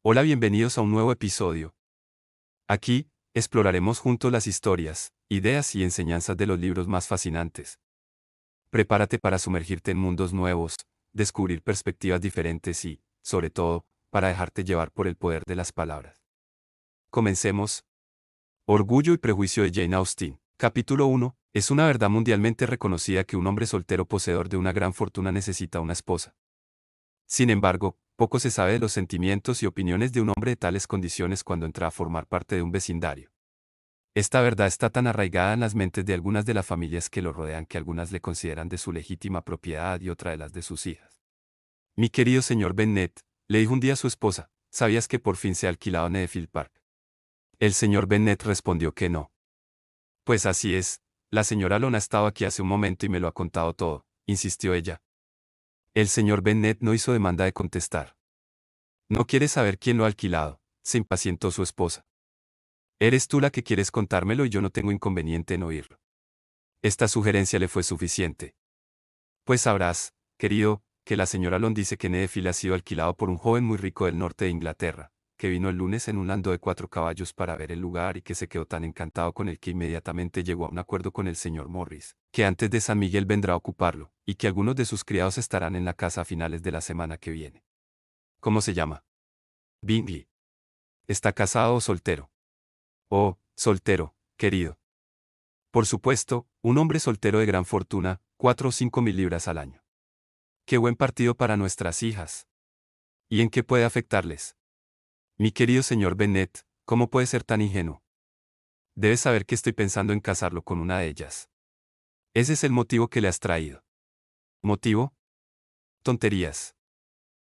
Hola, bienvenidos a un nuevo episodio. Aquí, exploraremos juntos las historias, ideas y enseñanzas de los libros más fascinantes. Prepárate para sumergirte en mundos nuevos, descubrir perspectivas diferentes y, sobre todo, para dejarte llevar por el poder de las palabras. Comencemos. Orgullo y prejuicio de Jane Austen. Capítulo 1. Es una verdad mundialmente reconocida que un hombre soltero poseedor de una gran fortuna necesita una esposa. Sin embargo, poco se sabe de los sentimientos y opiniones de un hombre de tales condiciones cuando entra a formar parte de un vecindario. Esta verdad está tan arraigada en las mentes de algunas de las familias que lo rodean que algunas le consideran de su legítima propiedad y otra de las de sus hijas. Mi querido señor Bennet, le dijo un día a su esposa, ¿sabías que por fin se ha alquilado Netherfield Park? El señor Bennet respondió que no. Pues así es, la señora Lona ha estado aquí hace un momento y me lo ha contado todo, insistió ella. El señor Bennet no hizo demanda de contestar. No quieres saber quién lo ha alquilado, se impacientó su esposa. Eres tú la que quieres contármelo y yo no tengo inconveniente en oírlo. Esta sugerencia le fue suficiente. Pues sabrás, querido, que la señora Long dice que Netherfield ha sido alquilado por un joven muy rico del norte de Inglaterra, que vino el lunes en un landó de 4 caballos para ver el lugar y que se quedó tan encantado con él que inmediatamente llegó a un acuerdo con el señor Morris, que antes de San Miguel vendrá a ocuparlo, y que algunos de sus criados estarán en la casa a finales de la semana que viene. ¿Cómo se llama? Bingley. ¿Está casado o soltero? Oh, soltero, querido. Por supuesto, un hombre soltero de gran fortuna, 4 o 5 mil libras al año. Qué buen partido para nuestras hijas. ¿Y en qué puede afectarles? Mi querido señor Bennet, ¿cómo puede ser tan ingenuo? Debes saber que estoy pensando en casarlo con una de ellas. Ese es el motivo que le has traído. ¿Motivo? Tonterías.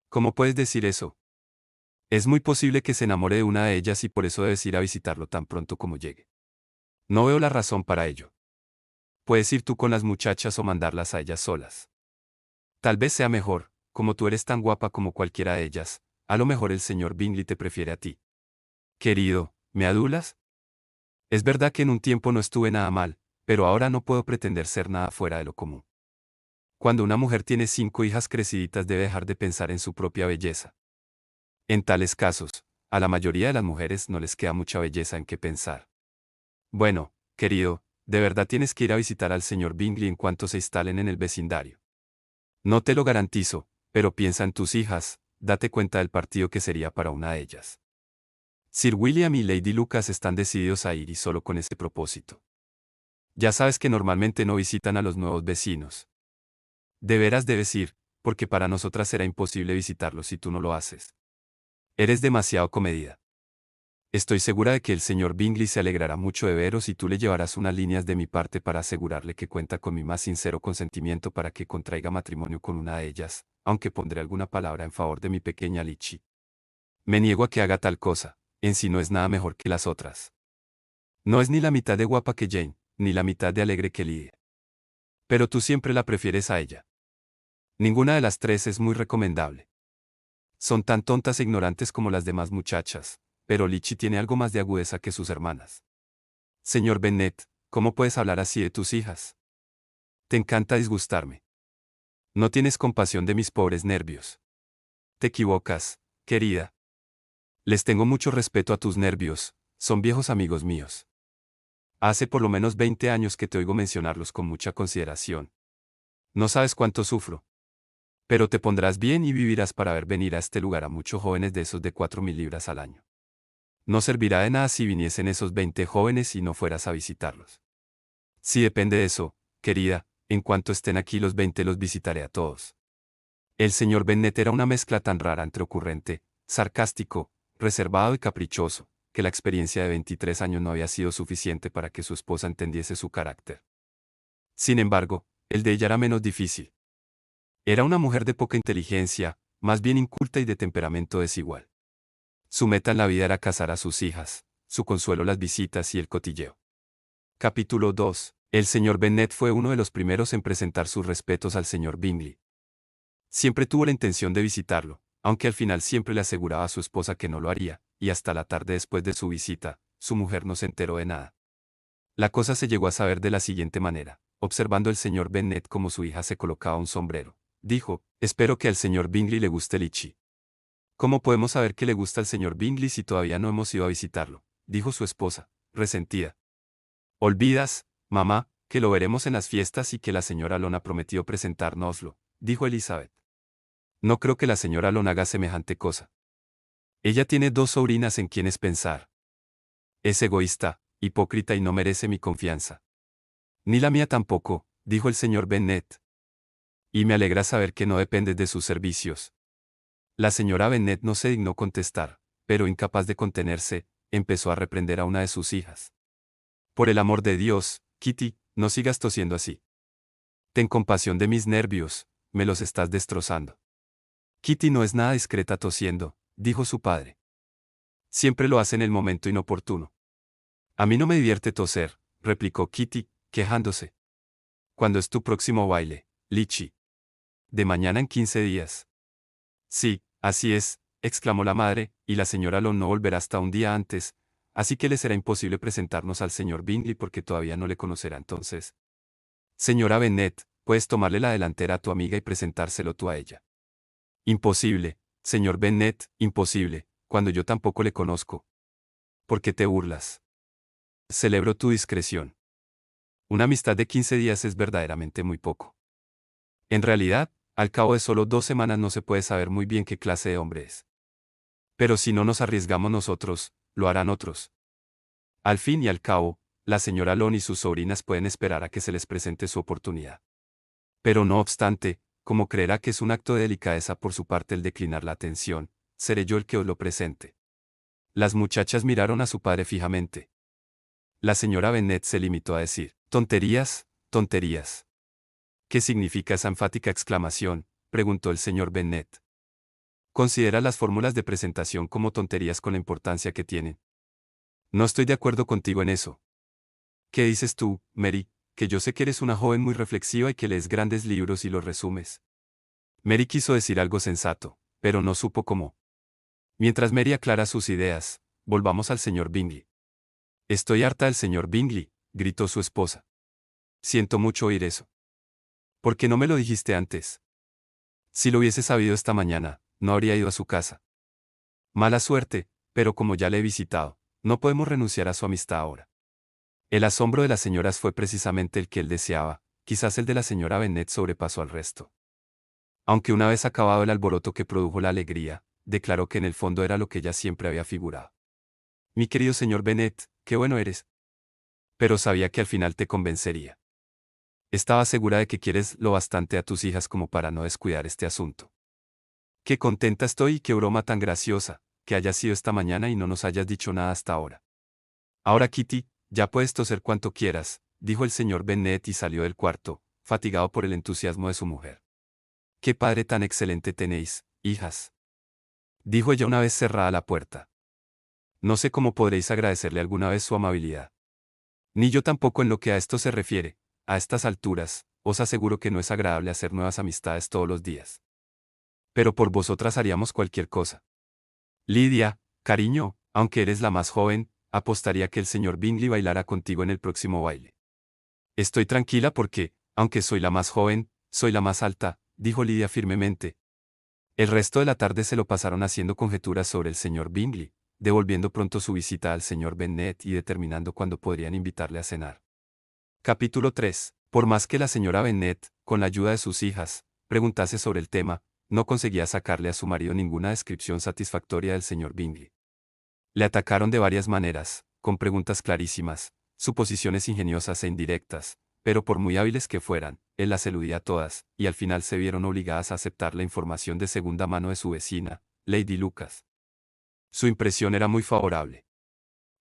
¿Cómo puedes decir eso? Es muy posible que se enamore de una de ellas y por eso debes ir a visitarlo tan pronto como llegue. No veo la razón para ello. Puedes ir tú con las muchachas o mandarlas a ellas solas. Tal vez sea mejor, como tú eres tan guapa como cualquiera de ellas, a lo mejor el señor Bingley te prefiere a ti. Querido, ¿me adulas? Es verdad que en un tiempo no estuve nada mal, pero ahora no puedo pretender ser nada fuera de lo común. Cuando una mujer tiene 5 hijas creciditas debe dejar de pensar en su propia belleza. En tales casos, a la mayoría de las mujeres no les queda mucha belleza en qué pensar. Bueno, querido, de verdad tienes que ir a visitar al señor Bingley en cuanto se instalen en el vecindario. No te lo garantizo, pero piensa en tus hijas, date cuenta del partido que sería para una de ellas. Sir William y Lady Lucas están decididos a ir y solo con ese propósito. Ya sabes que normalmente no visitan a los nuevos vecinos. De veras debes ir, porque para nosotras será imposible visitarlos si tú no lo haces. Eres demasiado comedida. Estoy segura de que el señor Bingley se alegrará mucho de veros y tú le llevarás unas líneas de mi parte para asegurarle que cuenta con mi más sincero consentimiento para que contraiga matrimonio con una de ellas, aunque pondré alguna palabra en favor de mi pequeña Lichi. Me niego a que haga tal cosa, en sí no es nada mejor que las otras. No es ni la mitad de guapa que Jane, ni la mitad de alegre que Lydia. Pero tú siempre la prefieres a ella. Ninguna de las tres es muy recomendable. Son tan tontas e ignorantes como las demás muchachas, pero Lichi tiene algo más de agudeza que sus hermanas. Señor Bennet, ¿cómo puedes hablar así de tus hijas? Te encanta disgustarme. No tienes compasión de mis pobres nervios. Te equivocas, querida. Les tengo mucho respeto a tus nervios, son viejos amigos míos. Hace por lo menos 20 años que te oigo mencionarlos con mucha consideración. No sabes cuánto sufro. Pero te pondrás bien y vivirás para ver venir a este lugar a muchos jóvenes de esos de 4 mil libras al año. No servirá de nada si viniesen esos 20 jóvenes y no fueras a visitarlos. Si depende de eso, querida, en cuanto estén aquí los 20 los visitaré a todos. El señor Bennet era una mezcla tan rara entre ocurrente, sarcástico, reservado y caprichoso, que la experiencia de 23 años no había sido suficiente para que su esposa entendiese su carácter. Sin embargo, el de ella era menos difícil. Era una mujer de poca inteligencia, más bien inculta y de temperamento desigual. Su meta en la vida era casar a sus hijas, su consuelo las visitas y el cotilleo. Capítulo 2. El señor Bennet fue uno de los primeros en presentar sus respetos al señor Bingley. Siempre tuvo la intención de visitarlo, aunque al final siempre le aseguraba a su esposa que no lo haría, y hasta la tarde después de su visita, su mujer no se enteró de nada. La cosa se llegó a saber de la siguiente manera. Observando el señor Bennet cómo su hija se colocaba un sombrero, dijo, espero que al señor Bingley le guste Lichi. ¿Cómo podemos saber que le gusta al señor Bingley si todavía no hemos ido a visitarlo?, dijo su esposa, resentida. Olvidas, mamá, que lo veremos en las fiestas y que la señora Long ha prometido presentárnoslo, dijo Elizabeth. No creo que la señora Long haga semejante cosa. Ella tiene 2 sobrinas en quienes pensar. Es egoísta, hipócrita y no merece mi confianza. Ni la mía tampoco, dijo el señor Bennet. Y me alegra saber que no dependes de sus servicios. La señora Bennet no se dignó contestar, pero incapaz de contenerse, empezó a reprender a una de sus hijas. Por el amor de Dios, Kitty, no sigas tosiendo así. Ten compasión de mis nervios, me los estás destrozando. Kitty no es nada discreta tosiendo, dijo su padre. Siempre lo hace en el momento inoportuno. A mí no me divierte toser, replicó Kitty, quejándose. ¿Cuándo es tu próximo baile, Lichi? De mañana en 15 días. Sí, así es, exclamó la madre, y la señora Long no volverá hasta un día antes, así que le será imposible presentarnos al señor Bingley porque todavía no le conocerá entonces. Señora Bennet, puedes tomarle la delantera a tu amiga y presentárselo tú a ella. Imposible, señor Bennet, imposible, cuando yo tampoco le conozco. ¿Por qué te burlas? Celebro tu discreción. Una amistad de 15 días es verdaderamente muy poco. En realidad, al cabo de solo 2 semanas no se puede saber muy bien qué clase de hombre es. Pero si no nos arriesgamos nosotros, lo harán otros. Al fin y al cabo, la señora Long y sus sobrinas pueden esperar a que se les presente su oportunidad. Pero no obstante, como creerá que es un acto de delicadeza por su parte el declinar la atención, seré yo el que os lo presente. Las muchachas miraron a su padre fijamente. La señora Bennet se limitó a decir, tonterías, tonterías. ¿Qué significa esa enfática exclamación?, preguntó el señor Bennet. Considera las fórmulas de presentación como tonterías con la importancia que tienen. No estoy de acuerdo contigo en eso. ¿Qué dices tú, Mary, que yo sé que eres una joven muy reflexiva y que lees grandes libros y los resumes? Mary quiso decir algo sensato, pero no supo cómo. Mientras Mary aclara sus ideas, volvamos al señor Bingley. Estoy harta del señor Bingley, gritó su esposa. Siento mucho oír eso. ¿Por qué no me lo dijiste antes? Si lo hubiese sabido esta mañana, no habría ido a su casa. Mala suerte, pero como ya le he visitado, no podemos renunciar a su amistad ahora. El asombro de las señoras fue precisamente el que él deseaba, quizás el de la señora Bennet sobrepasó al resto. Aunque una vez acabado el alboroto que produjo la alegría, declaró que en el fondo era lo que ella siempre había figurado. Mi querido señor Bennet, qué bueno eres. Pero sabía que al final te convencería. Estaba segura de que quieres lo bastante a tus hijas como para no descuidar este asunto. Qué contenta estoy y qué broma tan graciosa, que hayas sido esta mañana y no nos hayas dicho nada hasta ahora. Ahora Kitty, ya puedes toser cuanto quieras, dijo el señor Bennet y salió del cuarto, fatigado por el entusiasmo de su mujer. Qué padre tan excelente tenéis, hijas, dijo ella una vez cerrada la puerta. No sé cómo podréis agradecerle alguna vez su amabilidad. Ni yo tampoco en lo que a esto se refiere, a estas alturas, os aseguro que no es agradable hacer nuevas amistades todos los días. Pero por vosotras haríamos cualquier cosa. Lidia, cariño, aunque eres la más joven, apostaría que el señor Bingley bailará contigo en el próximo baile. Estoy tranquila porque, aunque soy la más joven, soy la más alta, dijo Lidia firmemente. El resto de la tarde se lo pasaron haciendo conjeturas sobre el señor Bingley, devolviendo pronto su visita al señor Bennet y determinando cuándo podrían invitarle a cenar. Capítulo 3. Por más que la señora Bennet, con la ayuda de sus hijas, preguntase sobre el tema, no conseguía sacarle a su marido ninguna descripción satisfactoria del señor Bingley. Le atacaron de varias maneras, con preguntas clarísimas, suposiciones ingeniosas e indirectas, pero por muy hábiles que fueran, él las eludía a todas, y al final se vieron obligadas a aceptar la información de segunda mano de su vecina, Lady Lucas. Su impresión era muy favorable.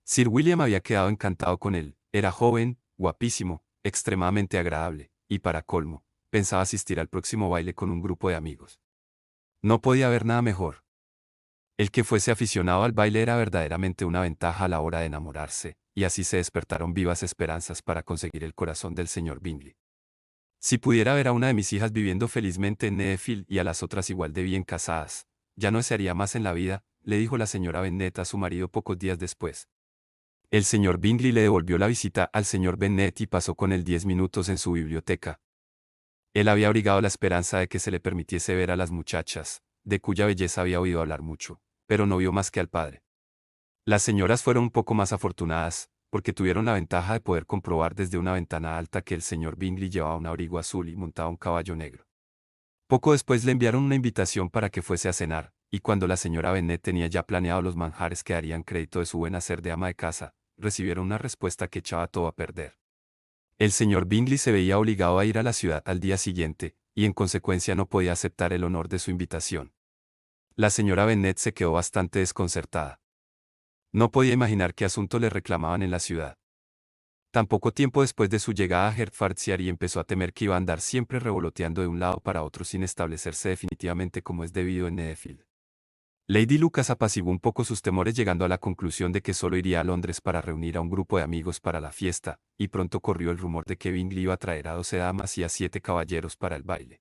Sir William había quedado encantado con él, era joven, guapísimo, extremadamente agradable, y para colmo, pensaba asistir al próximo baile con un grupo de amigos. No podía haber nada mejor. El que fuese aficionado al baile era verdaderamente una ventaja a la hora de enamorarse, y así se despertaron vivas esperanzas para conseguir el corazón del señor Bingley. Si pudiera ver a una de mis hijas viviendo felizmente en Netherfield y a las otras igual de bien casadas, ya no desearía más en la vida, le dijo la señora Bennet a su marido pocos días después. El señor Bingley le devolvió la visita al señor Bennet y pasó con él 10 minutos en su biblioteca. Él había abrigado la esperanza de que se le permitiese ver a las muchachas, de cuya belleza había oído hablar mucho, pero no vio más que al padre. Las señoras fueron un poco más afortunadas, porque tuvieron la ventaja de poder comprobar desde una ventana alta que el señor Bingley llevaba un abrigo azul y montaba un caballo negro. Poco después le enviaron una invitación para que fuese a cenar, y cuando la señora Bennet tenía ya planeado los manjares que darían crédito de su buen hacer de ama de casa, recibieron una respuesta que echaba todo a perder. El señor Bingley se veía obligado a ir a la ciudad al día siguiente, y en consecuencia no podía aceptar el honor de su invitación. La señora Bennet se quedó bastante desconcertada. No podía imaginar qué asunto le reclamaban en la ciudad. Tan poco tiempo después de su llegada a Hertfordshire empezó a temer que iba a andar siempre revoloteando de un lado para otro sin establecerse definitivamente como es debido en Netherfield. Lady Lucas apaciguó un poco sus temores llegando a la conclusión de que solo iría a Londres para reunir a un grupo de amigos para la fiesta, y pronto corrió el rumor de que Bingley iba a traer a 12 damas y a 7 caballeros para el baile.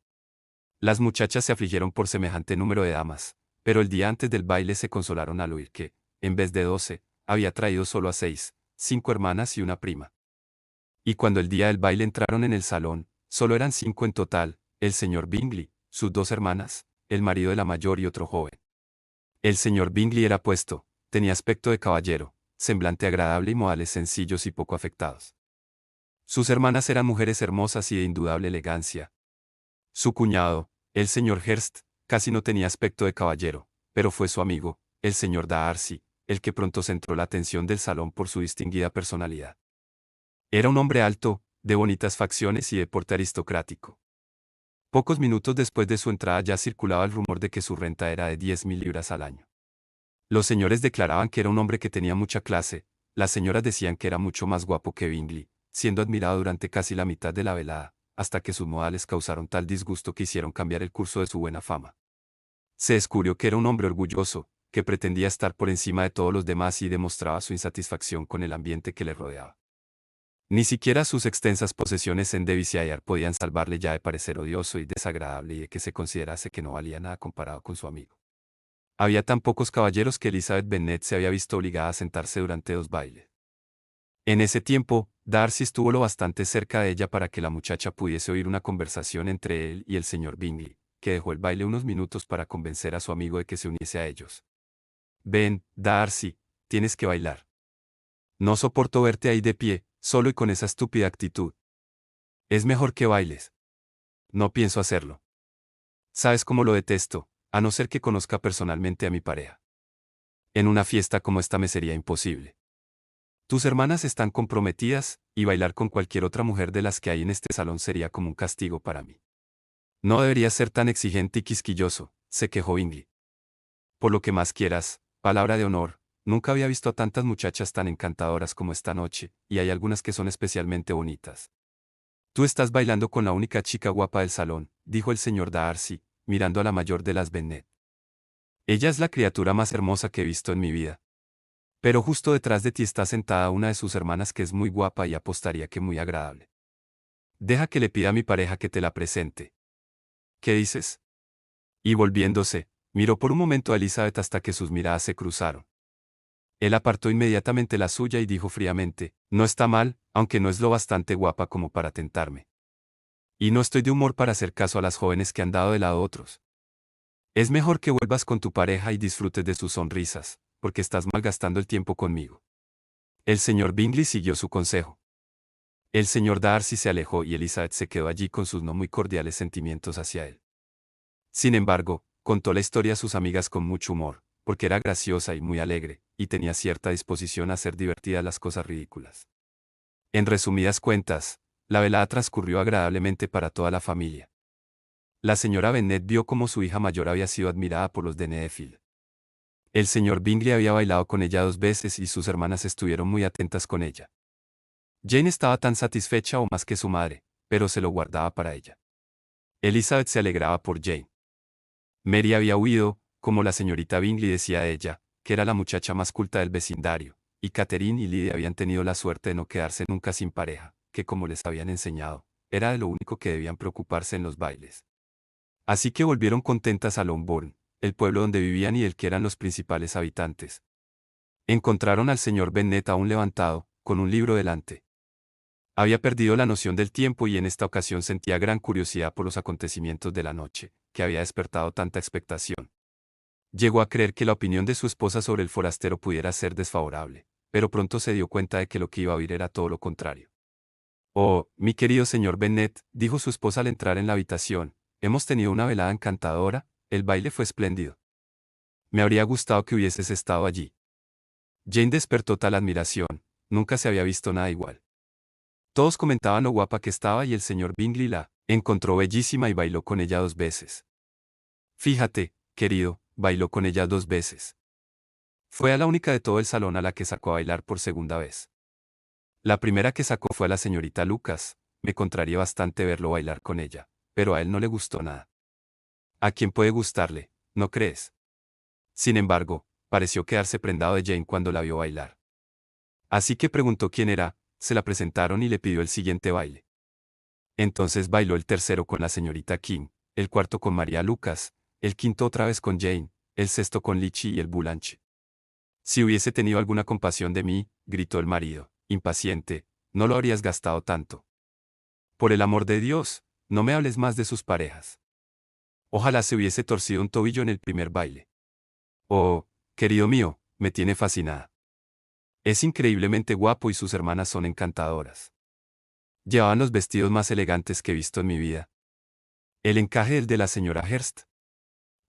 Las muchachas se afligieron por semejante número de damas, pero el día antes del baile se consolaron al oír que, en vez de 12, había traído solo a 6, 5 hermanas y una prima. Y cuando el día del baile entraron en el salón, solo eran 5 en total, el señor Bingley, sus 2 hermanas, el marido de la mayor y otro joven. El señor Bingley era puesto, tenía aspecto de caballero, semblante agradable y modales sencillos y poco afectados. Sus hermanas eran mujeres hermosas y de indudable elegancia. Su cuñado, el señor Hurst, casi no tenía aspecto de caballero, pero fue su amigo, el señor Darcy, el que pronto centró la atención del salón por su distinguida personalidad. Era un hombre alto, de bonitas facciones y de porte aristocrático. Pocos minutos después de su entrada ya circulaba el rumor de que su renta era de 10.000 libras al año. Los señores declaraban que era un hombre que tenía mucha clase, las señoras decían que era mucho más guapo que Bingley, siendo admirado durante casi la mitad de la velada, hasta que sus modales causaron tal disgusto que hicieron cambiar el curso de su buena fama. Se descubrió que era un hombre orgulloso, que pretendía estar por encima de todos los demás y demostraba su insatisfacción con el ambiente que le rodeaba. Ni siquiera sus extensas posesiones en Devonshire podían salvarle ya de parecer odioso y desagradable y de que se considerase que no valía nada comparado con su amigo. Había tan pocos caballeros que Elizabeth Bennet se había visto obligada a sentarse durante 2 bailes. En ese tiempo, Darcy estuvo lo bastante cerca de ella para que la muchacha pudiese oír una conversación entre él y el señor Bingley, que dejó el baile unos minutos para convencer a su amigo de que se uniese a ellos. Ven, Darcy, tienes que bailar. No soporto verte ahí de pie, solo y con esa estúpida actitud. Es mejor que bailes. No pienso hacerlo. Sabes cómo lo detesto, a no ser que conozca personalmente a mi pareja. En una fiesta como esta me sería imposible. Tus hermanas están comprometidas, y bailar con cualquier otra mujer de las que hay en este salón sería como un castigo para mí. No deberías ser tan exigente y quisquilloso, se quejó Bingley. Por lo que más quieras, palabra de honor, nunca había visto a tantas muchachas tan encantadoras como esta noche, y hay algunas que son especialmente bonitas. Tú estás bailando con la única chica guapa del salón, dijo el señor Darcy, mirando a la mayor de las Bennet. Ella es la criatura más hermosa que he visto en mi vida. Pero justo detrás de ti está sentada una de sus hermanas que es muy guapa y apostaría que muy agradable. Deja que le pida a mi pareja que te la presente. ¿Qué dices? Y volviéndose, miró por un momento a Elizabeth hasta que sus miradas se cruzaron. Él apartó inmediatamente la suya y dijo fríamente, no está mal, aunque no es lo bastante guapa como para tentarme. Y no estoy de humor para hacer caso a las jóvenes que han dado de lado a otros. Es mejor que vuelvas con tu pareja y disfrutes de sus sonrisas, porque estás malgastando el tiempo conmigo. El señor Bingley siguió su consejo. El señor Darcy se alejó y Elizabeth se quedó allí con sus no muy cordiales sentimientos hacia él. Sin embargo, contó la historia a sus amigas con mucho humor, porque era graciosa y muy alegre, y tenía cierta disposición a hacer divertidas las cosas ridículas. En resumidas cuentas, la velada transcurrió agradablemente para toda la familia. La señora Bennet vio cómo su hija mayor había sido admirada por los de Netherfield. El señor Bingley había bailado con ella 2 veces y sus hermanas estuvieron muy atentas con ella. Jane estaba tan satisfecha o más que su madre, pero se lo guardaba para ella. Elizabeth se alegraba por Jane. Mary había huido, como la señorita Bingley decía de ella, que era la muchacha más culta del vecindario, y Catherine y Lydia habían tenido la suerte de no quedarse nunca sin pareja, que como les habían enseñado, era de lo único que debían preocuparse en los bailes. Así que volvieron contentas a Longbourn, el pueblo donde vivían y del que eran los principales habitantes. Encontraron al señor Bennet aún levantado, con un libro delante. Había perdido la noción del tiempo y en esta ocasión sentía gran curiosidad por los acontecimientos de la noche, que había despertado tanta expectación. Llegó a creer que la opinión de su esposa sobre el forastero pudiera ser desfavorable, pero pronto se dio cuenta de que lo que iba a oír era todo lo contrario. Oh, mi querido señor Bennet, dijo su esposa al entrar en la habitación, hemos tenido una velada encantadora, el baile fue espléndido. Me habría gustado que hubieses estado allí. Jane despertó tal admiración, nunca se había visto nada igual. Todos comentaban lo guapa que estaba y el señor Bingley la encontró bellísima y bailó con ella 2 veces. Fíjate, querido, bailó con ella 2 veces. Fue a la única de todo el salón a la que sacó a bailar por segunda vez. La primera que sacó fue a la señorita Lucas, me contraría bastante verlo bailar con ella, pero a él no le gustó nada. ¿A quién puede gustarle, no crees? Sin embargo, pareció quedarse prendado de Jane cuando la vio bailar. Así que preguntó quién era, se la presentaron y le pidió el siguiente baile. Entonces bailó el tercero con la señorita King, el cuarto con María Lucas, el quinto otra vez con Jane, el sexto con Lichi y el Boulange. Si hubiese tenido alguna compasión de mí, gritó el marido, impaciente, no lo habrías gastado tanto. Por el amor de Dios, no me hables más de sus parejas. Ojalá se hubiese torcido un tobillo en el primer baile. Oh, querido mío, me tiene fascinada. Es increíblemente guapo y sus hermanas son encantadoras. Llevaban los vestidos más elegantes que he visto en mi vida. El encaje del de la señora Hearst.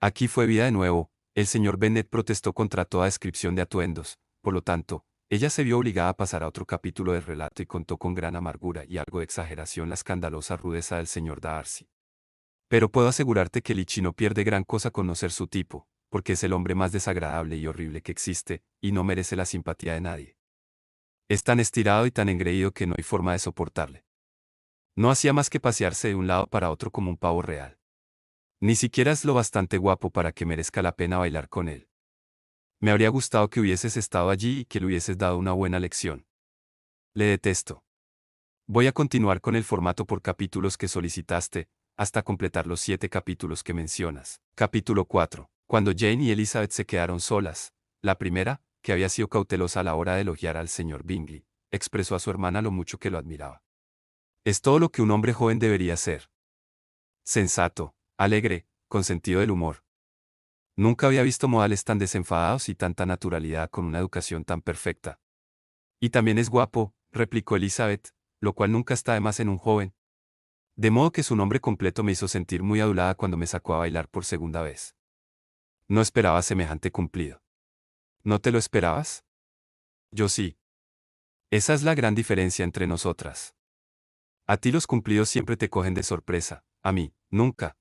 Aquí fue vida de nuevo, el señor Bennet protestó contra toda descripción de atuendos, por lo tanto, ella se vio obligada a pasar a otro capítulo del relato y contó con gran amargura y algo de exageración la escandalosa rudeza del señor Darcy. Pero puedo asegurarte que Lichi no pierde gran cosa conocer su tipo, porque es el hombre más desagradable y horrible que existe, y no merece la simpatía de nadie. Es tan estirado y tan engreído que no hay forma de soportarle. No hacía más que pasearse de un lado para otro como un pavo real. Ni siquiera es lo bastante guapo para que merezca la pena bailar con él. Me habría gustado que hubieses estado allí y que le hubieses dado una buena lección. Le detesto. Voy a continuar con el formato por capítulos que solicitaste, hasta completar los 7 capítulos que mencionas. Capítulo 4. Cuando Jane y Elizabeth se quedaron solas, la primera, que había sido cautelosa a la hora de elogiar al señor Bingley, expresó a su hermana lo mucho que lo admiraba. Es todo lo que un hombre joven debería ser. Sensato, alegre, con sentido del humor. Nunca había visto modales tan desenfadados y tanta naturalidad con una educación tan perfecta. Y también es guapo, replicó Elizabeth, lo cual nunca está de más en un joven. De modo que su nombre completo me hizo sentir muy adulada cuando me sacó a bailar por segunda vez. No esperaba semejante cumplido. ¿No te lo esperabas? Yo sí. Esa es la gran diferencia entre nosotras. A ti los cumplidos siempre te cogen de sorpresa, a mí, nunca.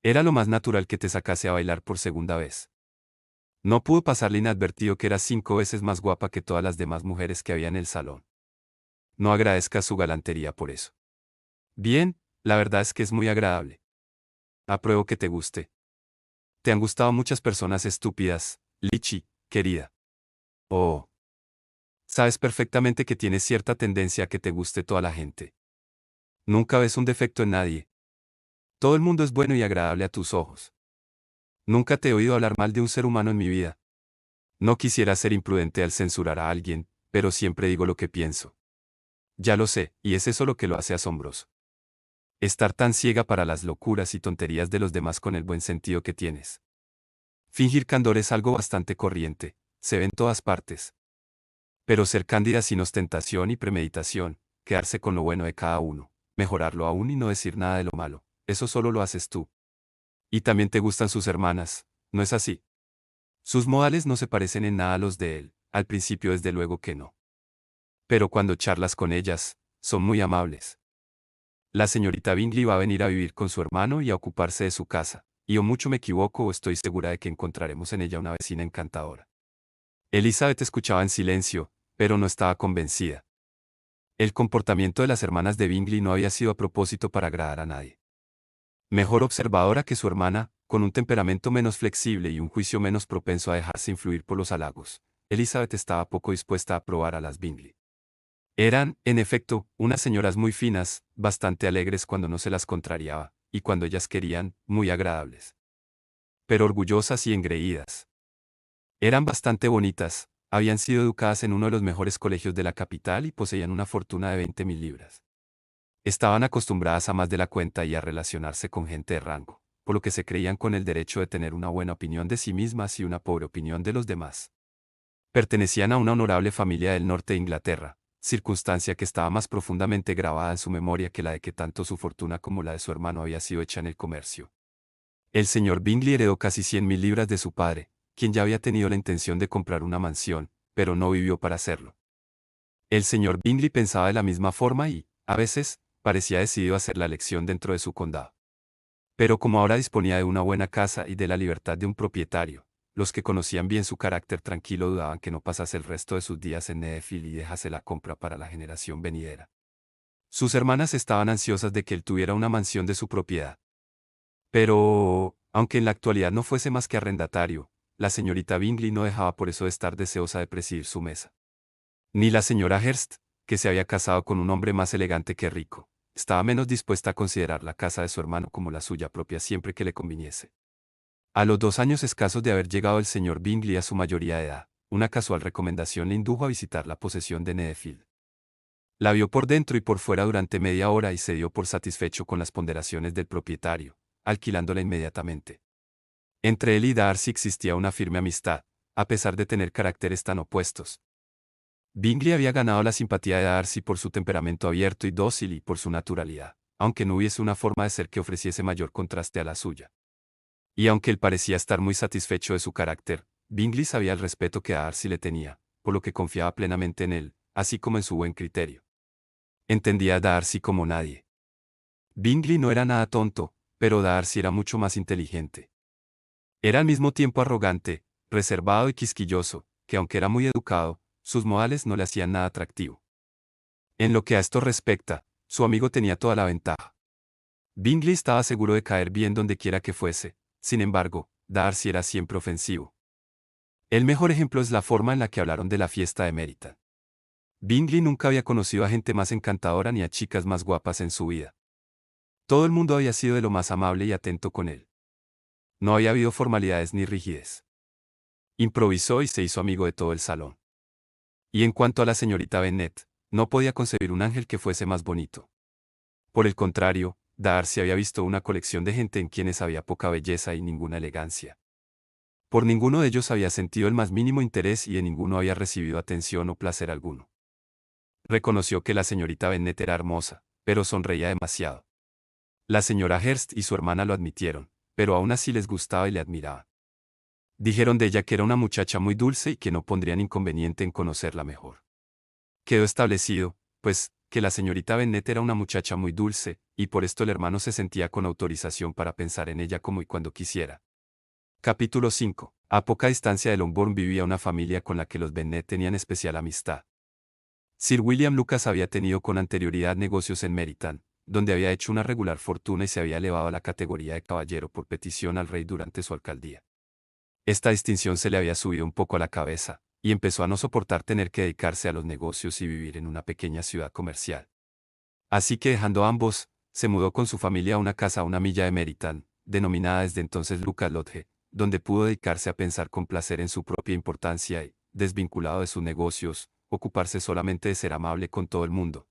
Era lo más natural que te sacase a bailar por segunda vez. No pudo pasarle inadvertido que eras 5 veces más guapa que todas las demás mujeres que había en el salón. No agradezcas su galantería por eso. Bien, la verdad es que es muy agradable. Apruebo que te guste. Te han gustado muchas personas estúpidas, Lichi, querida. Oh. Sabes perfectamente que tienes cierta tendencia a que te guste toda la gente. Nunca ves un defecto en nadie. Todo el mundo es bueno y agradable a tus ojos. Nunca te he oído hablar mal de un ser humano en mi vida. No quisiera ser imprudente al censurar a alguien, pero siempre digo lo que pienso. Ya lo sé, y es eso lo que lo hace asombroso. Estar tan ciega para las locuras y tonterías de los demás con el buen sentido que tienes. Fingir candor es algo bastante corriente, se ve en todas partes. Pero ser cándida sin ostentación y premeditación, quedarse con lo bueno de cada uno, mejorarlo aún y no decir nada de lo malo, eso solo lo haces tú. Y también te gustan sus hermanas, ¿no es así? Sus modales no se parecen en nada a los de él, al principio desde luego que no. Pero cuando charlas con ellas, son muy amables. La señorita Bingley va a venir a vivir con su hermano y a ocuparse de su casa, y o mucho me equivoco o estoy segura de que encontraremos en ella una vecina encantadora. Elizabeth escuchaba en silencio, pero no estaba convencida. El comportamiento de las hermanas de Bingley no había sido a propósito para agradar a nadie. Mejor observadora que su hermana, con un temperamento menos flexible y un juicio menos propenso a dejarse influir por los halagos, Elizabeth estaba poco dispuesta a aprobar a las Bingley. Eran, en efecto, unas señoras muy finas, bastante alegres cuando no se las contrariaba, y cuando ellas querían, muy agradables. Pero orgullosas y engreídas. Eran bastante bonitas, habían sido educadas en uno de los mejores colegios de la capital y poseían una fortuna de 20.000 libras. Estaban acostumbradas a más de la cuenta y a relacionarse con gente de rango, por lo que se creían con el derecho de tener una buena opinión de sí mismas y una pobre opinión de los demás. Pertenecían a una honorable familia del norte de Inglaterra, circunstancia que estaba más profundamente grabada en su memoria que la de que tanto su fortuna como la de su hermano había sido hecha en el comercio. El señor Bingley heredó casi 100.000 libras de su padre, quien ya había tenido la intención de comprar una mansión, pero no vivió para hacerlo. El señor Bingley pensaba de la misma forma y, a veces, parecía decidido a hacer la elección dentro de su condado. Pero como ahora disponía de una buena casa y de la libertad de un propietario, los que conocían bien su carácter tranquilo dudaban que no pasase el resto de sus días en Netherfield y dejase la compra para la generación venidera. Sus hermanas estaban ansiosas de que él tuviera una mansión de su propiedad. Pero, aunque en la actualidad no fuese más que arrendatario, la señorita Bingley no dejaba por eso de estar deseosa de presidir su mesa. Ni la señora Hurst, que se había casado con un hombre más elegante que rico, estaba menos dispuesta a considerar la casa de su hermano como la suya propia siempre que le conviniese. A los 2 años escasos de haber llegado el señor Bingley a su mayoría de edad, una casual recomendación le indujo a visitar la posesión de Netherfield. La vio por dentro y por fuera durante media hora y se dio por satisfecho con las ponderaciones del propietario, alquilándola inmediatamente. Entre él y Darcy existía una firme amistad, a pesar de tener caracteres tan opuestos. Bingley había ganado la simpatía de Darcy por su temperamento abierto y dócil y por su naturalidad, aunque no hubiese una forma de ser que ofreciese mayor contraste a la suya. Y aunque él parecía estar muy satisfecho de su carácter, Bingley sabía el respeto que Darcy le tenía, por lo que confiaba plenamente en él, así como en su buen criterio. Entendía a Darcy como nadie. Bingley no era nada tonto, pero Darcy era mucho más inteligente. Era al mismo tiempo arrogante, reservado y quisquilloso, que aunque era muy educado, sus modales no le hacían nada atractivo. En lo que a esto respecta, su amigo tenía toda la ventaja. Bingley estaba seguro de caer bien donde quiera que fuese, sin embargo, Darcy era siempre ofensivo. El mejor ejemplo es la forma en la que hablaron de la fiesta de Meryton. Bingley nunca había conocido a gente más encantadora ni a chicas más guapas en su vida. Todo el mundo había sido de lo más amable y atento con él. No había habido formalidades ni rigidez. Improvisó y se hizo amigo de todo el salón. Y en cuanto a la señorita Bennet, no podía concebir un ángel que fuese más bonito. Por el contrario, Darcy había visto una colección de gente en quienes había poca belleza y ninguna elegancia. Por ninguno de ellos había sentido el más mínimo interés y de ninguno había recibido atención o placer alguno. Reconoció que la señorita Bennet era hermosa, pero sonreía demasiado. La señora Hurst y su hermana lo admitieron, pero aún así les gustaba y le admiraban. Dijeron de ella que era una muchacha muy dulce y que no pondrían inconveniente en conocerla mejor. Quedó establecido, pues, que la señorita Bennet era una muchacha muy dulce, y por esto el hermano se sentía con autorización para pensar en ella como y cuando quisiera. Capítulo 5. A poca distancia de Longbourn vivía una familia con la que los Bennet tenían especial amistad. Sir William Lucas había tenido con anterioridad negocios en Meryton, donde había hecho una regular fortuna y se había elevado a la categoría de caballero por petición al rey durante su alcaldía. Esta distinción se le había subido un poco a la cabeza, y empezó a no soportar tener que dedicarse a los negocios y vivir en una pequeña ciudad comercial. Así que dejando a ambos, se mudó con su familia a una casa a una milla de Meryton, denominada desde entonces Lucas Lodge, donde pudo dedicarse a pensar con placer en su propia importancia y, desvinculado de sus negocios, ocuparse solamente de ser amable con todo el mundo.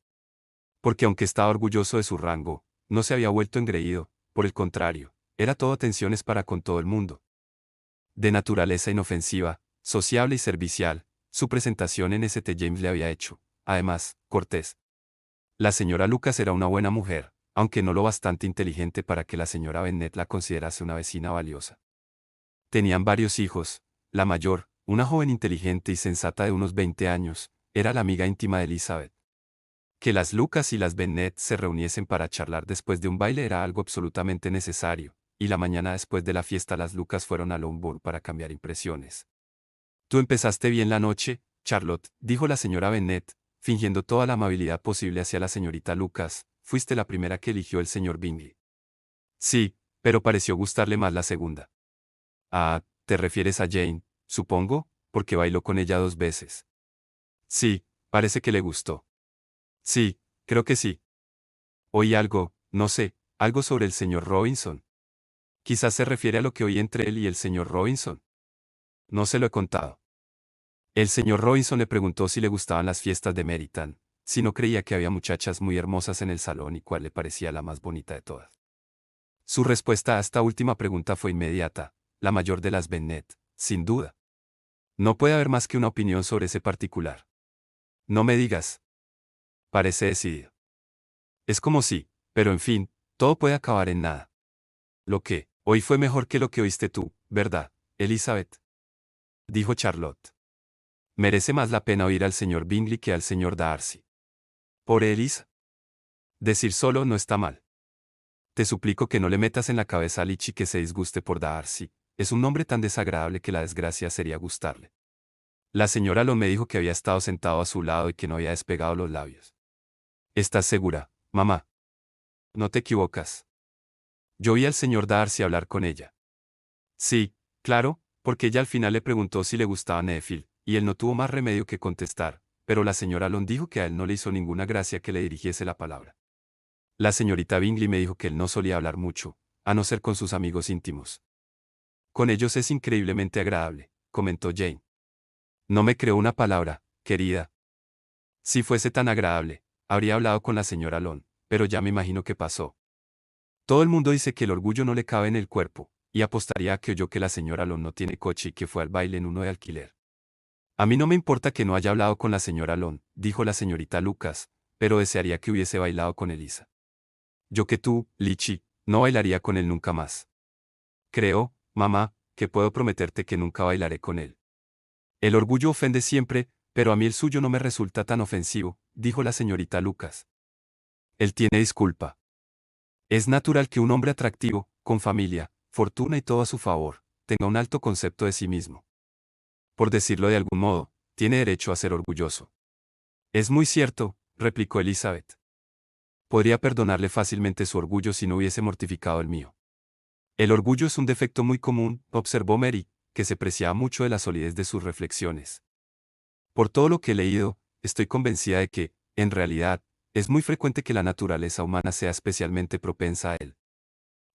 Porque aunque estaba orgulloso de su rango, no se había vuelto engreído, por el contrario, era todo atenciones para con todo el mundo. De naturaleza inofensiva, sociable y servicial, su presentación en St. James le había hecho, además, cortés. La señora Lucas era una buena mujer, aunque no lo bastante inteligente para que la señora Bennet la considerase una vecina valiosa. Tenían varios hijos. La mayor, una joven inteligente y sensata de unos 20 años, era la amiga íntima de Elizabeth. Que las Lucas y las Bennet se reuniesen para charlar después de un baile era algo absolutamente necesario, y la mañana después de la fiesta las Lucas fueron a Longbourn para cambiar impresiones. «Tú empezaste bien la noche, Charlotte», dijo la señora Bennet, fingiendo toda la amabilidad posible hacia la señorita Lucas. «Fuiste la primera que eligió el señor Bingley». «Sí, pero pareció gustarle más la segunda». «Ah, te refieres a Jane, supongo, porque bailó con ella 2 veces». «Sí, parece que le gustó». «Sí, creo que sí». «Oí algo, no sé, algo sobre el señor Robinson». «Quizás se refiere a lo que oí entre él y el señor Robinson». «No se lo he contado». El señor Robinson le preguntó si le gustaban las fiestas de Meryton, si no creía que había muchachas muy hermosas en el salón y cuál le parecía la más bonita de todas. Su respuesta a esta última pregunta fue inmediata, la mayor de las Bennet, sin duda. No puede haber más que una opinión sobre ese particular. No me digas. Parece decidido. Es como si, pero en fin, todo puede acabar en nada. Lo que hoy fue mejor que lo que oíste tú, ¿verdad, Elizabeth? Dijo Charlotte. Merece más la pena oír al señor Bingley que al señor Darcy. Por Elisa. Decir solo no está mal. Te suplico que no le metas en la cabeza a Lichi que se disguste por Darcy. Es un nombre tan desagradable que la desgracia sería gustarle. La señora Long me dijo que había estado sentado a su lado y que no había despegado los labios. ¿Estás segura, mamá? No te equivocas. Yo vi al señor Darcy hablar con ella. Sí, claro, porque ella al final le preguntó si le gustaba Neville, y él no tuvo más remedio que contestar, pero la señora Long dijo que a él no le hizo ninguna gracia que le dirigiese la palabra. La señorita Bingley me dijo que él no solía hablar mucho, a no ser con sus amigos íntimos. Con ellos es increíblemente agradable, comentó Jane. No me creó una palabra, querida. Si fuese tan agradable, habría hablado con la señora Long, pero ya me imagino que pasó. Todo el mundo dice que el orgullo no le cabe en el cuerpo, y apostaría a que oyó que la señora Long no tiene coche y que fue al baile en uno de alquiler. A mí no me importa que no haya hablado con la señora Long, dijo la señorita Lucas, pero desearía que hubiese bailado con Elisa. Yo que tú, Lichi, no bailaría con él nunca más. Creo, mamá, que puedo prometerte que nunca bailaré con él. El orgullo ofende siempre, pero a mí el suyo no me resulta tan ofensivo, dijo la señorita Lucas. Él tiene disculpa. Es natural que un hombre atractivo, con familia, fortuna y todo a su favor, tenga un alto concepto de sí mismo. Por decirlo de algún modo, tiene derecho a ser orgulloso. Es muy cierto, replicó Elizabeth. Podría perdonarle fácilmente su orgullo si no hubiese mortificado el mío. El orgullo es un defecto muy común, observó Mary, que se preciaba mucho de la solidez de sus reflexiones. Por todo lo que he leído, estoy convencida de que, en realidad, es muy frecuente que la naturaleza humana sea especialmente propensa a él.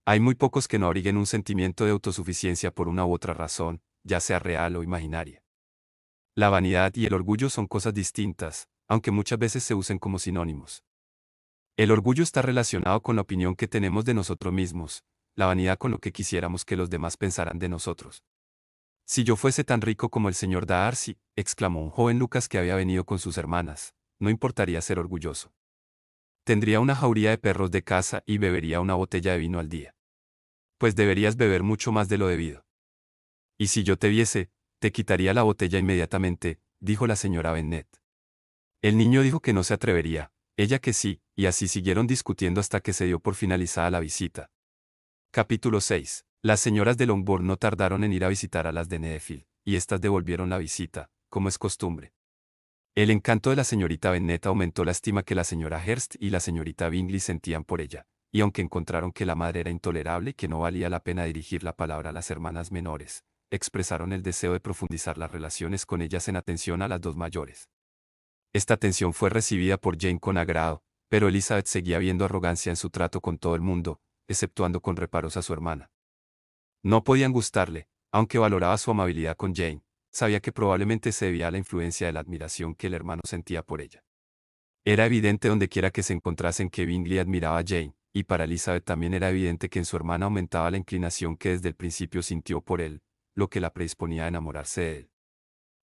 Hay muy pocos que no abriguen un sentimiento de autosuficiencia por una u otra razón, ya sea real o imaginaria. La vanidad y el orgullo son cosas distintas, aunque muchas veces se usen como sinónimos. El orgullo está relacionado con la opinión que tenemos de nosotros mismos, la vanidad con lo que quisiéramos que los demás pensaran de nosotros. Si yo fuese tan rico como el señor Darcy, exclamó un joven Lucas que había venido con sus hermanas, no importaría ser orgulloso. Tendría una jauría de perros de caza y bebería una botella de vino al día. Pues deberías beber mucho más de lo debido. Y si yo te viese, te quitaría la botella inmediatamente, dijo la señora Bennet. El niño dijo que no se atrevería, ella que sí, y así siguieron discutiendo hasta que se dio por finalizada la visita. Capítulo 6. Las señoras de Longbourn no tardaron en ir a visitar a las de Neville, y éstas devolvieron la visita, como es costumbre. El encanto de la señorita Bennet aumentó la estima que la señora Hurst y la señorita Bingley sentían por ella, y aunque encontraron que la madre era intolerable y que no valía la pena dirigir la palabra a las hermanas menores, expresaron el deseo de profundizar las relaciones con ellas en atención a las dos mayores. Esta atención fue recibida por Jane con agrado, pero Elizabeth seguía viendo arrogancia en su trato con todo el mundo, exceptuando con reparos a su hermana. No podían gustarle, aunque valoraba su amabilidad con Jane, sabía que probablemente se debía a la influencia de la admiración que el hermano sentía por ella. Era evidente dondequiera que se encontrasen que Bingley admiraba a Jane, y para Elizabeth también era evidente que en su hermana aumentaba la inclinación que desde el principio sintió por él, lo que la predisponía a enamorarse de él.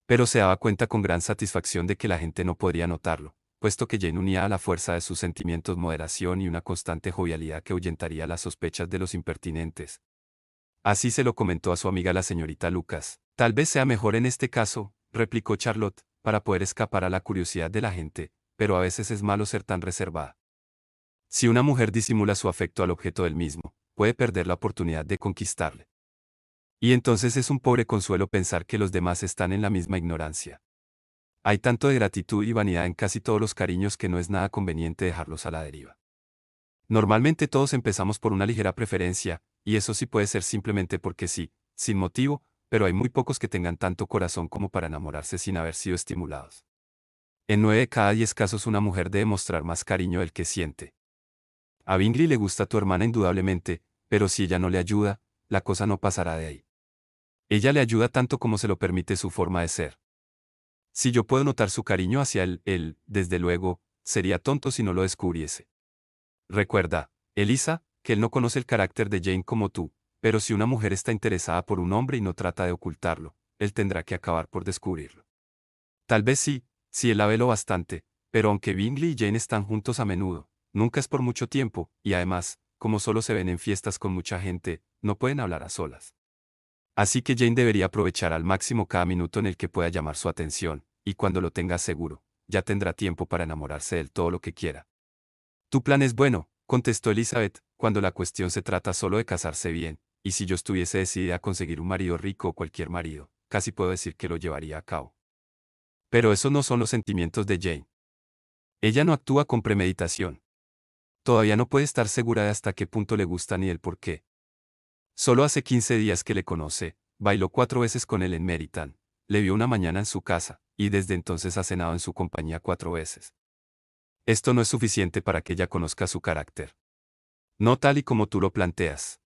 Pero se daba cuenta con gran satisfacción de que la gente no podría notarlo, puesto que Jane unía a la fuerza de sus sentimientos moderación y una constante jovialidad que ahuyentaría las sospechas de los impertinentes. Así se lo comentó a su amiga la señorita Lucas. Tal vez sea mejor en este caso, replicó Charlotte, para poder escapar a la curiosidad de la gente, pero a veces es malo ser tan reservada. Si una mujer disimula su afecto al objeto del mismo, puede perder la oportunidad de conquistarle. Y entonces es un pobre consuelo pensar que los demás están en la misma ignorancia. Hay tanto de gratitud y vanidad en casi todos los cariños que no es nada conveniente dejarlos a la deriva. Normalmente todos empezamos por una ligera preferencia, y eso sí puede ser simplemente porque sí, sin motivo, pero hay muy pocos que tengan tanto corazón como para enamorarse sin haber sido estimulados. En 9 de cada 10 casos una mujer debe mostrar más cariño del que siente. A Bingley le gusta tu hermana indudablemente, pero si ella no le ayuda, la cosa no pasará de ahí. Ella le ayuda tanto como se lo permite su forma de ser. Si yo puedo notar su cariño hacia él, desde luego, sería tonto si no lo descubriese. Recuerda, Elisa, que él no conoce el carácter de Jane como tú, pero si una mujer está interesada por un hombre y no trata de ocultarlo, él tendrá que acabar por descubrirlo. Tal vez sí, si él la ve lo bastante, pero aunque Bingley y Jane están juntos a menudo, nunca es por mucho tiempo, y además, como solo se ven en fiestas con mucha gente, no pueden hablar a solas. Así que Jane debería aprovechar al máximo cada minuto en el que pueda llamar su atención, y cuando lo tenga seguro, ya tendrá tiempo para enamorarse de él todo lo que quiera. Tu plan es bueno, contestó Elizabeth, cuando la cuestión se trata solo de casarse bien, y si yo estuviese decidida a conseguir un marido rico o cualquier marido, casi puedo decir que lo llevaría a cabo. Pero esos no son los sentimientos de Jane. Ella no actúa con premeditación. Todavía no puede estar segura de hasta qué punto le gusta ni el por qué. Solo hace 15 días que le conoce, bailó 4 veces con él en Meryton, le vio una mañana en su casa, y desde entonces ha cenado en su compañía 4 veces. Esto no es suficiente para que ella conozca su carácter. No tal y como tú lo planteas.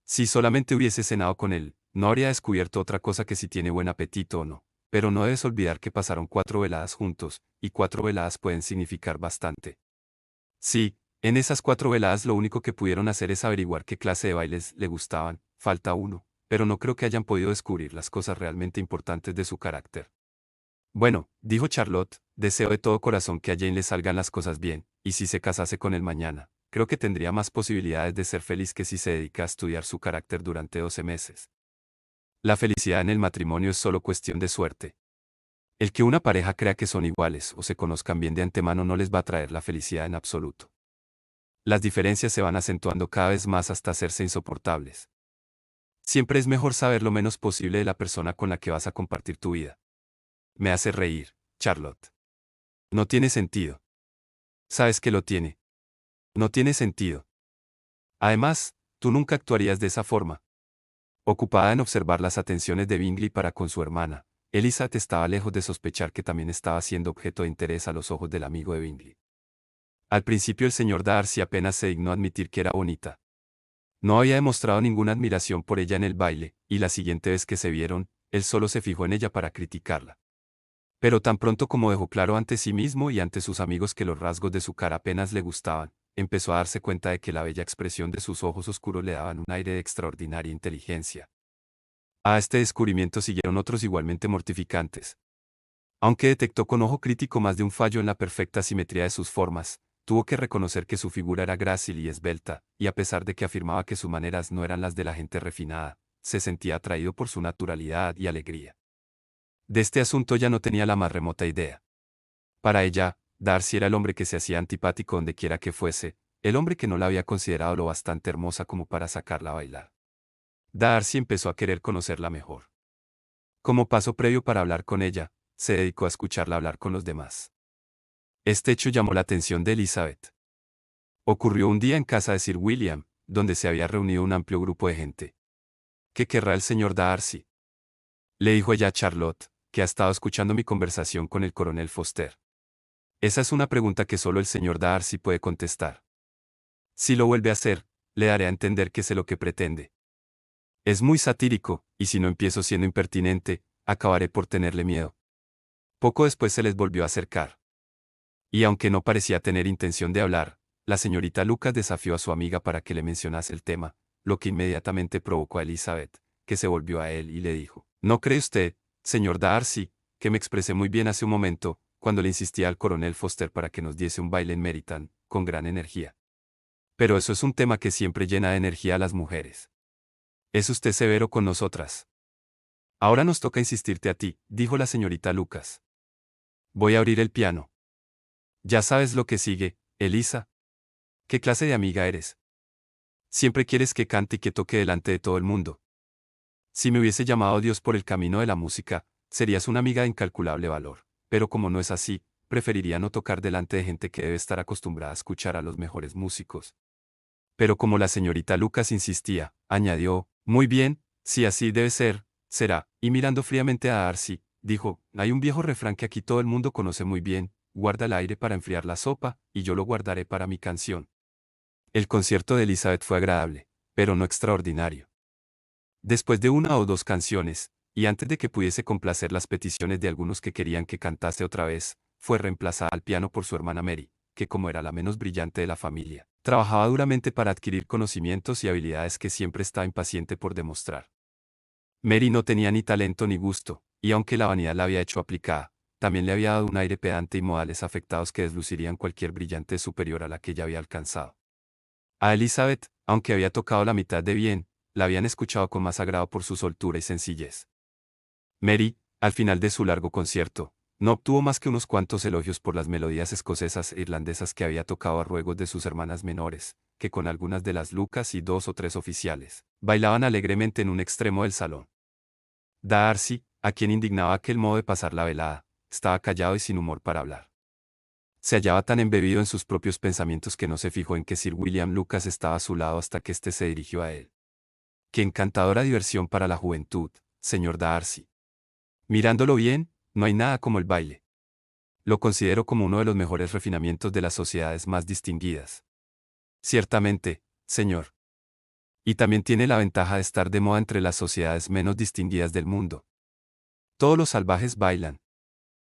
Si solamente hubiese cenado con él, no habría descubierto otra cosa que si tiene buen apetito o no, pero no debes olvidar que pasaron 4 veladas juntos, y 4 veladas pueden significar bastante. Sí, en esas 4 veladas lo único que pudieron hacer es averiguar qué clase de bailes le gustaban, falta uno, pero no creo que hayan podido descubrir las cosas realmente importantes de su carácter. Bueno, dijo Charlotte, deseo de todo corazón que a Jane le salgan las cosas bien, y si se casase con él mañana, creo que tendría más posibilidades de ser feliz que si se dedica a estudiar su carácter durante 12 meses. La felicidad en el matrimonio es solo cuestión de suerte. El que una pareja crea que son iguales o se conozcan bien de antemano no les va a traer la felicidad en absoluto. Las diferencias se van acentuando cada vez más hasta hacerse insoportables. Siempre es mejor saber lo menos posible de la persona con la que vas a compartir tu vida. Me hace reír, Charlotte. No tiene sentido. Sabes que lo tiene. No tiene sentido. Además, tú nunca actuarías de esa forma. Ocupada en observar las atenciones de Bingley para con su hermana, Elizabeth estaba lejos de sospechar que también estaba siendo objeto de interés a los ojos del amigo de Bingley. Al principio el señor Darcy apenas se dignó admitir que era bonita. No había demostrado ninguna admiración por ella en el baile, y la siguiente vez que se vieron, él solo se fijó en ella para criticarla. Pero tan pronto como dejó claro ante sí mismo y ante sus amigos que los rasgos de su cara apenas le gustaban, empezó a darse cuenta de que la bella expresión de sus ojos oscuros le daban un aire de extraordinaria inteligencia. A este descubrimiento siguieron otros igualmente mortificantes. Aunque detectó con ojo crítico más de un fallo en la perfecta simetría de sus formas, tuvo que reconocer que su figura era grácil y esbelta, y a pesar de que afirmaba que sus maneras no eran las de la gente refinada, se sentía atraído por su naturalidad y alegría. De este asunto ya no tenía la más remota idea. Para ella, Darcy era el hombre que se hacía antipático donde quiera que fuese, el hombre que no la había considerado lo bastante hermosa como para sacarla a bailar. Darcy empezó a querer conocerla mejor. Como paso previo para hablar con ella, se dedicó a escucharla hablar con los demás. Este hecho llamó la atención de Elizabeth. Ocurrió un día en casa de Sir William, donde se había reunido un amplio grupo de gente. ¿Qué querrá el señor Darcy?, le dijo ella a Charlotte, que ha estado escuchando mi conversación con el coronel Foster. Esa es una pregunta que solo el señor Darcy puede contestar. Si lo vuelve a hacer, le daré a entender que sé lo que pretende. Es muy satírico, y si no empiezo siendo impertinente, acabaré por tenerle miedo. Poco después se les volvió a acercar. Y aunque no parecía tener intención de hablar, la señorita Lucas desafió a su amiga para que le mencionase el tema, lo que inmediatamente provocó a Elizabeth, que se volvió a él y le dijo: ¿No cree usted, señor Darcy, que me expresé muy bien hace un momento, cuando le insistía al coronel Foster para que nos diese un baile en Meryton, con gran energía? Pero eso es un tema que siempre llena de energía a las mujeres. Es usted severo con nosotras. Ahora nos toca insistirte a ti, dijo la señorita Lucas. Voy a abrir el piano. Ya sabes lo que sigue, Elisa. ¿Qué clase de amiga eres? Siempre quieres que cante y que toque delante de todo el mundo. Si me hubiese llamado Dios por el camino de la música, serías una amiga de incalculable valor, pero como no es así, preferiría no tocar delante de gente que debe estar acostumbrada a escuchar a los mejores músicos. Pero como la señorita Lucas insistía, añadió: muy bien, si así debe ser, será, y mirando fríamente a Darcy, dijo: hay un viejo refrán que aquí todo el mundo conoce muy bien: guarda el aire para enfriar la sopa, y yo lo guardaré para mi canción. El concierto de Elizabeth fue agradable, pero no extraordinario. Después de 1 o 2 canciones, y antes de que pudiese complacer las peticiones de algunos que querían que cantase otra vez, fue reemplazada al piano por su hermana Mary, que como era la menos brillante de la familia, Trabajaba duramente para adquirir conocimientos y habilidades que siempre estaba impaciente por demostrar. Mary no tenía ni talento ni gusto, y aunque la vanidad la había hecho aplicada, también le había dado un aire pedante y modales afectados que deslucirían cualquier brillante superior a la que ella había alcanzado. A Elizabeth, aunque había tocado la mitad de bien, la habían escuchado con más agrado por su soltura y sencillez. Mary, al final de su largo concierto, no obtuvo más que unos cuantos elogios por las melodías escocesas e irlandesas que había tocado a ruegos de sus hermanas menores, que con algunas de las lucas y 2 o 3 oficiales, bailaban alegremente en un extremo del salón. Darcy, a quien indignaba aquel modo de pasar la velada, estaba callado y sin humor para hablar. Se hallaba tan embebido en sus propios pensamientos que no se fijó en que Sir William Lucas estaba a su lado hasta que éste se dirigió a él. ¡Qué encantadora diversión para la juventud, señor Darcy! Mirándolo bien, no hay nada como el baile. Lo considero como uno de los mejores refinamientos de las sociedades más distinguidas. Ciertamente, señor. Y también tiene la ventaja de estar de moda entre las sociedades menos distinguidas del mundo. Todos los salvajes bailan.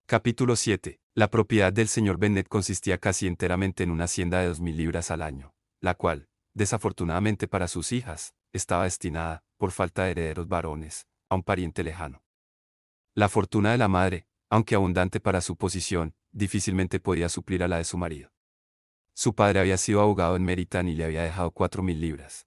Capítulo 7. La propiedad del señor Bennet consistía casi enteramente en una hacienda de 2000 libras al año, la cual, desafortunadamente para sus hijas, estaba destinada, por falta de herederos varones, a un pariente lejano. La fortuna de la madre, aunque abundante para su posición, difícilmente podía suplir a la de su marido. Su padre había sido abogado en Meryton y le había dejado 4000 libras.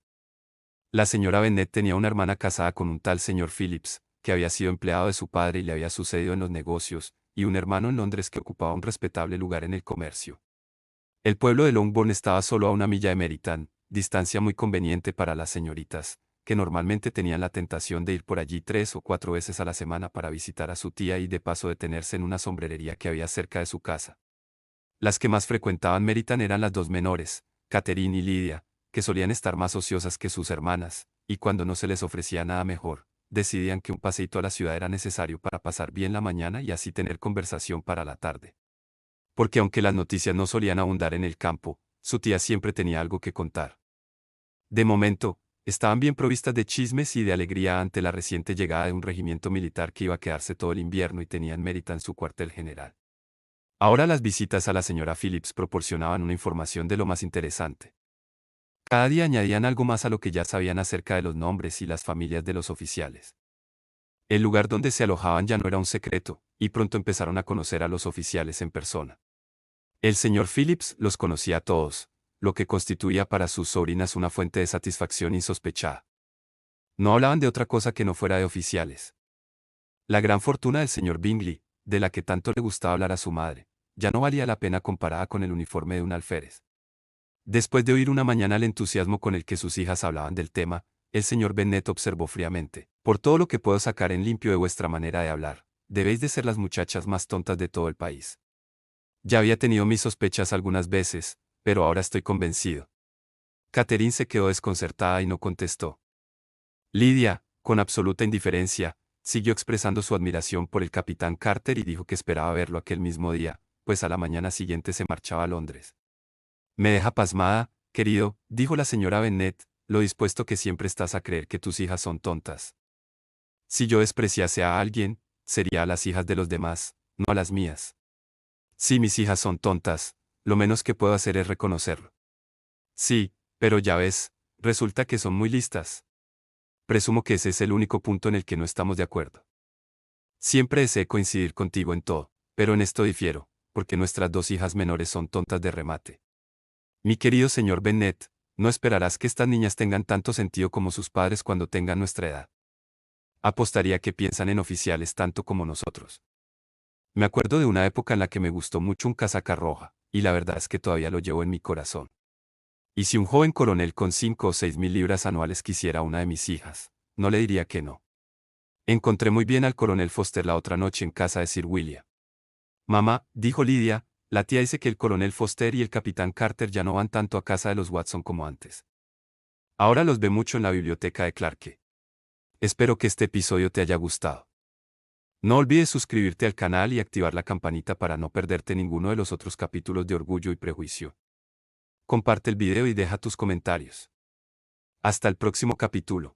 La señora Bennet tenía una hermana casada con un tal señor Phillips, que había sido empleado de su padre y le había sucedido en los negocios, y un hermano en Londres que ocupaba un respetable lugar en el comercio. El pueblo de Longbourn estaba solo a 1 milla de Meryton, distancia muy conveniente para las señoritas, que normalmente tenían la tentación de ir por allí 3 o 4 veces a la semana para visitar a su tía y de paso detenerse en una sombrerería que había cerca de su casa. Las que más frecuentaban Meryton eran las 2 menores, Catherine y Lydia, que solían estar más ociosas que sus hermanas, y cuando no se les ofrecía nada mejor, decidían que un paseíto a la ciudad era necesario para pasar bien la mañana y así tener conversación para la tarde. Porque aunque las noticias no solían abundar en el campo, su tía siempre tenía algo que contar. De momento, estaban bien provistas de chismes y de alegría ante la reciente llegada de un regimiento militar que iba a quedarse todo el invierno y tenía en Meryton su cuartel general. Ahora las visitas a la señora Phillips proporcionaban una información de lo más interesante. Cada día añadían algo más a lo que ya sabían acerca de los nombres y las familias de los oficiales. El lugar donde se alojaban ya no era un secreto, y pronto empezaron a conocer a los oficiales en persona. El señor Phillips los conocía a todos, lo que constituía para sus sobrinas una fuente de satisfacción insospechada. No hablaban de otra cosa que no fuera de oficiales. La gran fortuna del señor Bingley, de la que tanto le gustaba hablar a su madre, ya no valía la pena comparada con el uniforme de un alférez. Después de oír una mañana el entusiasmo con el que sus hijas hablaban del tema, el señor Bennet observó fríamente: por todo lo que puedo sacar en limpio de vuestra manera de hablar, debéis de ser las muchachas más tontas de todo el país. Ya había tenido mis sospechas algunas veces, pero ahora estoy convencido. Catherine se quedó desconcertada y no contestó. Lydia, con absoluta indiferencia, siguió expresando su admiración por el capitán Carter y dijo que esperaba verlo aquel mismo día, pues a la mañana siguiente se marchaba a Londres. Me deja pasmada, querido, dijo la señora Bennet, lo dispuesto que siempre estás a creer que tus hijas son tontas. Si yo despreciase a alguien, sería a las hijas de los demás, no a las mías. Si mis hijas son tontas, lo menos que puedo hacer es reconocerlo. Sí, pero ya ves, resulta que son muy listas. Presumo que ese es el único punto en el que no estamos de acuerdo. Siempre deseo coincidir contigo en todo, pero en esto difiero, porque nuestras 2 hijas menores son tontas de remate. Mi querido señor Bennet, no esperarás que estas niñas tengan tanto sentido como sus padres cuando tengan nuestra edad. Apostaría que piensan en oficiales tanto como nosotros. Me acuerdo de una época en la que me gustó mucho un casaca roja, y la verdad es que todavía lo llevo en mi corazón. Y si un joven coronel con 5 o 6 mil libras anuales quisiera una de mis hijas, no le diría que no. Encontré muy bien al coronel Foster la otra noche en casa de Sir William. Mamá, dijo Lydia, la tía dice que el coronel Foster y el capitán Carter ya no van tanto a casa de los Watson como antes. Ahora los ve mucho en la biblioteca de Clarke. Espero que este episodio te haya gustado. No olvides suscribirte al canal y activar la campanita para no perderte ninguno de los otros capítulos de Orgullo y Prejuicio. Comparte el video y deja tus comentarios. Hasta el próximo capítulo.